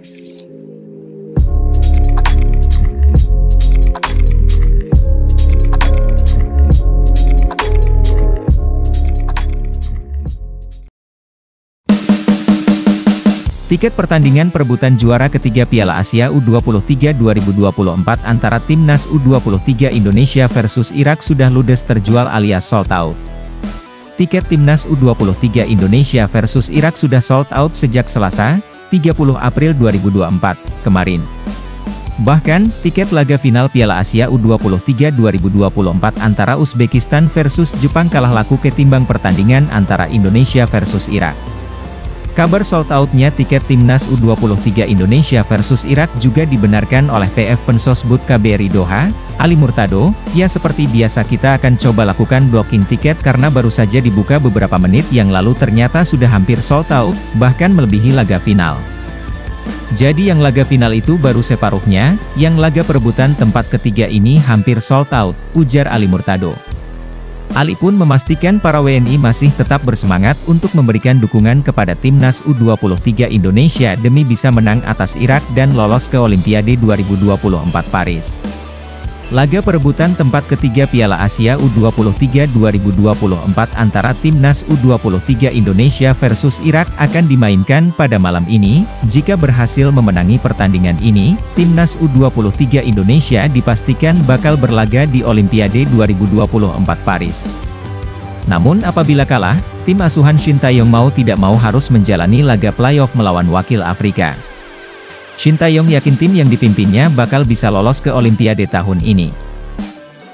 Tiket pertandingan perebutan juara ketiga Piala Asia U23 2024 antara Timnas U23 Indonesia versus Irak sudah ludes terjual alias sold out. Tiket Timnas U23 Indonesia versus Irak sudah sold out sejak Selasa, 30 April 2024, kemarin. Bahkan, tiket laga final Piala Asia U23 2024 antara Uzbekistan versus Jepang kalah laku ketimbang pertandingan antara Indonesia versus Irak. Kabar sold out-nya tiket Timnas U23 Indonesia versus Irak juga dibenarkan oleh PF Pensosbud KBRI Doha, Ali Murtado. Ya, seperti biasa kita akan coba lakukan blocking tiket karena baru saja dibuka beberapa menit yang lalu ternyata sudah hampir sold out, bahkan melebihi laga final. Jadi yang laga final itu baru separuhnya, yang laga perebutan tempat ketiga ini hampir sold out, ujar Ali Murtado. Ali pun memastikan para WNI masih tetap bersemangat untuk memberikan dukungan kepada Timnas U23 Indonesia demi bisa menang atas Irak dan lolos ke Olimpiade 2024 Paris. Laga perebutan tempat ketiga Piala Asia U23 2024 antara Timnas U23 Indonesia versus Irak akan dimainkan pada malam ini. Jika berhasil memenangi pertandingan ini, Timnas U23 Indonesia dipastikan bakal berlaga di Olimpiade 2024 Paris. Namun apabila kalah, tim asuhan Shin Tae-yong mau tidak mau harus menjalani laga playoff melawan wakil Afrika. Shin Tae-yong yakin tim yang dipimpinnya bakal bisa lolos ke Olimpiade tahun ini.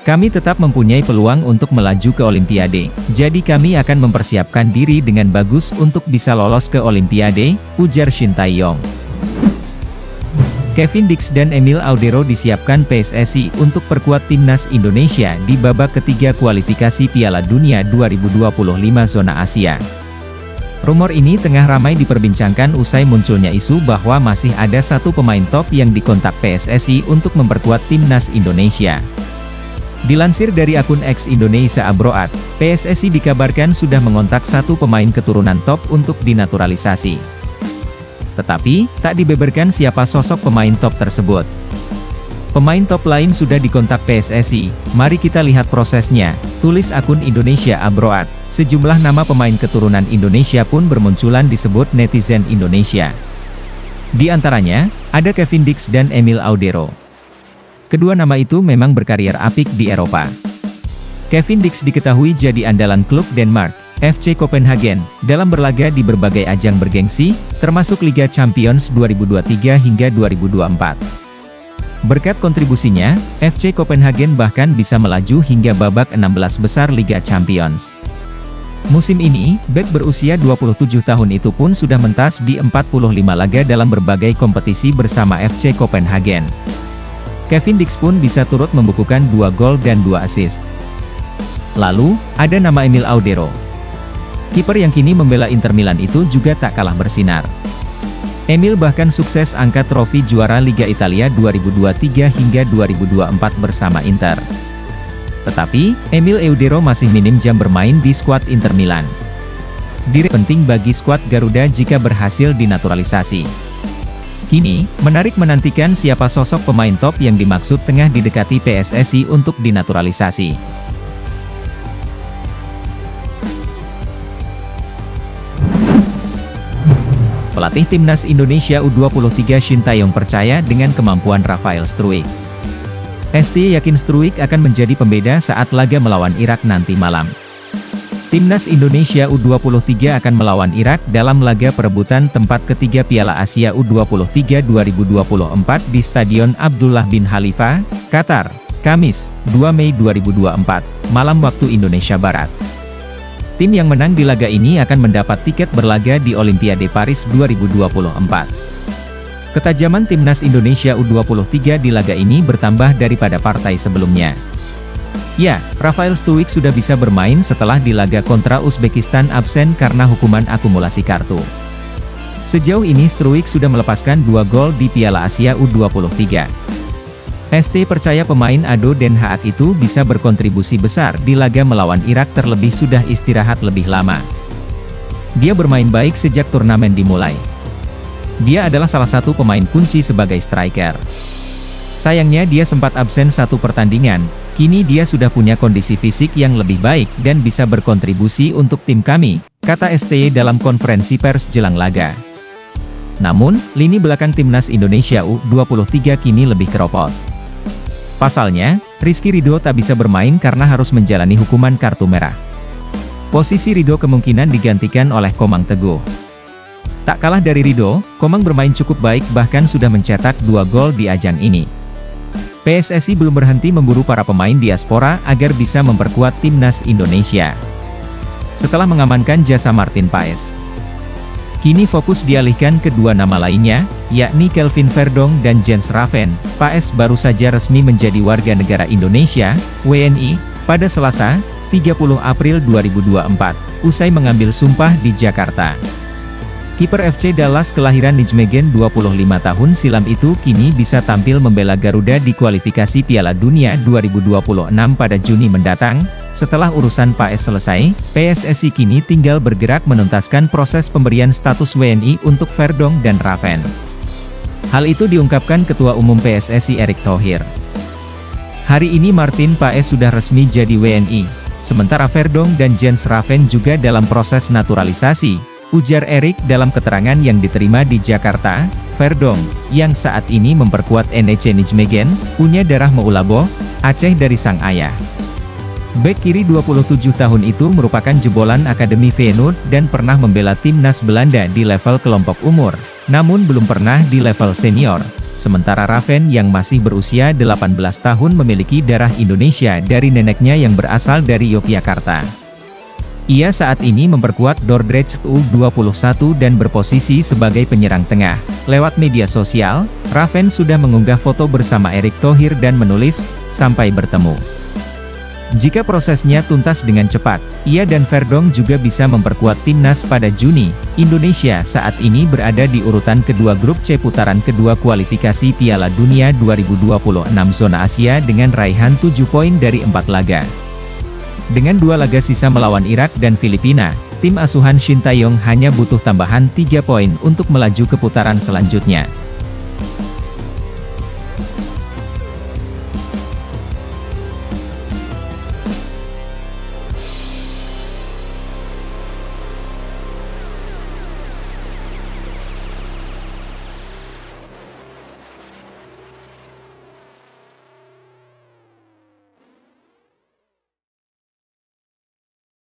Kami tetap mempunyai peluang untuk melaju ke Olimpiade, jadi kami akan mempersiapkan diri dengan bagus untuk bisa lolos ke Olimpiade, ujar Shin Tae-yong. Kevin Dix dan Emil Audero disiapkan PSSI untuk perkuat Timnas Indonesia di babak ketiga kualifikasi Piala Dunia 2025 zona Asia. Rumor ini tengah ramai diperbincangkan usai munculnya isu bahwa masih ada satu pemain top yang dikontak PSSI untuk memperkuat Timnas Indonesia. Dilansir dari akun X Indonesia Abroad, PSSI dikabarkan sudah mengontak satu pemain keturunan top untuk dinaturalisasi. Tetapi, tak dibeberkan siapa sosok pemain top tersebut. Pemain top lain sudah dikontak PSSI, mari kita lihat prosesnya, tulis akun Indonesia Abroad. Sejumlah nama pemain keturunan Indonesia pun bermunculan disebut netizen Indonesia. Di antaranya, ada Kevin Dix dan Emil Audero. Kedua nama itu memang berkarier apik di Eropa. Kevin Dix diketahui jadi andalan klub Denmark, FC Copenhagen, dalam berlaga di berbagai ajang bergengsi, termasuk Liga Champions 2023 hingga 2024. Berkat kontribusinya, FC Copenhagen bahkan bisa melaju hingga babak 16 besar Liga Champions. Musim ini, bek berusia 27 tahun itu pun sudah mentas di 45 laga dalam berbagai kompetisi bersama FC Copenhagen. Kevin Dix pun bisa turut membukukan 2 gol dan 2 assist. Lalu, ada nama Emil Audero. Kiper yang kini membela Inter Milan itu juga tak kalah bersinar. Emil bahkan sukses angkat trofi juara Liga Italia 2023 hingga 2024 bersama Inter. Tetapi, Emil Audero masih minim jam bermain di skuad Inter Milan. Diri penting bagi skuad Garuda jika berhasil dinaturalisasi. Kini, menarik menantikan siapa sosok pemain top yang dimaksud tengah didekati PSSI untuk dinaturalisasi. Pelatih Timnas Indonesia U23 Shin Tae-yong percaya dengan kemampuan Rafael Struijk. ST yakin Struijk akan menjadi pembeda saat laga melawan Irak nanti malam. Timnas Indonesia U23 akan melawan Irak dalam laga perebutan tempat ketiga Piala Asia U23 2024 di Stadion Abdullah bin Khalifa, Qatar, Kamis, 2 Mei 2024, malam waktu Indonesia Barat. Tim yang menang di laga ini akan mendapat tiket berlaga di Olimpiade Paris 2024. Ketajaman Timnas Indonesia U23 di laga ini bertambah daripada partai sebelumnya. Ya, Rafael Struijk sudah bisa bermain setelah di laga kontra Uzbekistan absen karena hukuman akumulasi kartu. Sejauh ini Struijk sudah melepaskan 2 gol di Piala Asia U23. ST percaya pemain Ado Den Haag itu bisa berkontribusi besar di laga melawan Irak terlebih sudah istirahat lebih lama. Dia bermain baik sejak turnamen dimulai. Dia adalah salah satu pemain kunci sebagai striker. Sayangnya dia sempat absen satu pertandingan, kini dia sudah punya kondisi fisik yang lebih baik dan bisa berkontribusi untuk tim kami, kata STY dalam konferensi pers jelang laga. Namun, lini belakang timnas Indonesia U23 kini lebih keropos. Pasalnya, Rizky Ridho tak bisa bermain karena harus menjalani hukuman kartu merah. Posisi Ridho kemungkinan digantikan oleh Komang Teguh. Tak kalah dari Ridho, Komang bermain cukup baik bahkan sudah mencetak 2 gol di ajang ini. PSSI belum berhenti memburu para pemain diaspora agar bisa memperkuat timnas Indonesia. Setelah mengamankan jasa Martin Paes, kini fokus dialihkan ke 2 nama lainnya, yakni Kelvin Verdong dan Jens Raven. Paes baru saja resmi menjadi warga negara Indonesia, WNI, pada Selasa, 30 April 2024, usai mengambil sumpah di Jakarta. Kiper FC Dallas kelahiran Nijmegen 25 tahun silam itu kini bisa tampil membela Garuda di kualifikasi Piala Dunia 2026 pada Juni mendatang. Setelah urusan Paes selesai, PSSI kini tinggal bergerak menuntaskan proses pemberian status WNI untuk Verdong dan Raven. Hal itu diungkapkan Ketua Umum PSSI Erick Thohir. Hari ini Martin Paes sudah resmi jadi WNI, sementara Verdong dan Jens Raven juga dalam proses naturalisasi, ujar Erick dalam keterangan yang diterima di Jakarta. Verdong, yang saat ini memperkuat NEC Nijmegen, punya darah Meulaboh, Aceh dari sang ayah. Bek kiri 27 tahun itu merupakan jebolan Akademi Feyenoord dan pernah membela timnas Belanda di level kelompok umur, namun belum pernah di level senior. Sementara Raven yang masih berusia 18 tahun memiliki darah Indonesia dari neneknya yang berasal dari Yogyakarta. Ia saat ini memperkuat Dordrecht U21 dan berposisi sebagai penyerang tengah. Lewat media sosial, Raven sudah mengunggah foto bersama Erick Thohir dan menulis, "Sampai bertemu." Jika prosesnya tuntas dengan cepat, ia dan Verdong juga bisa memperkuat timnas pada Juni. Indonesia saat ini berada di urutan kedua grup C putaran kedua kualifikasi Piala Dunia 2026 zona Asia dengan raihan 7 poin dari 4 laga. Dengan 2 laga sisa melawan Irak dan Filipina, tim asuhan Shin Taeyong hanya butuh tambahan 3 poin untuk melaju ke putaran selanjutnya.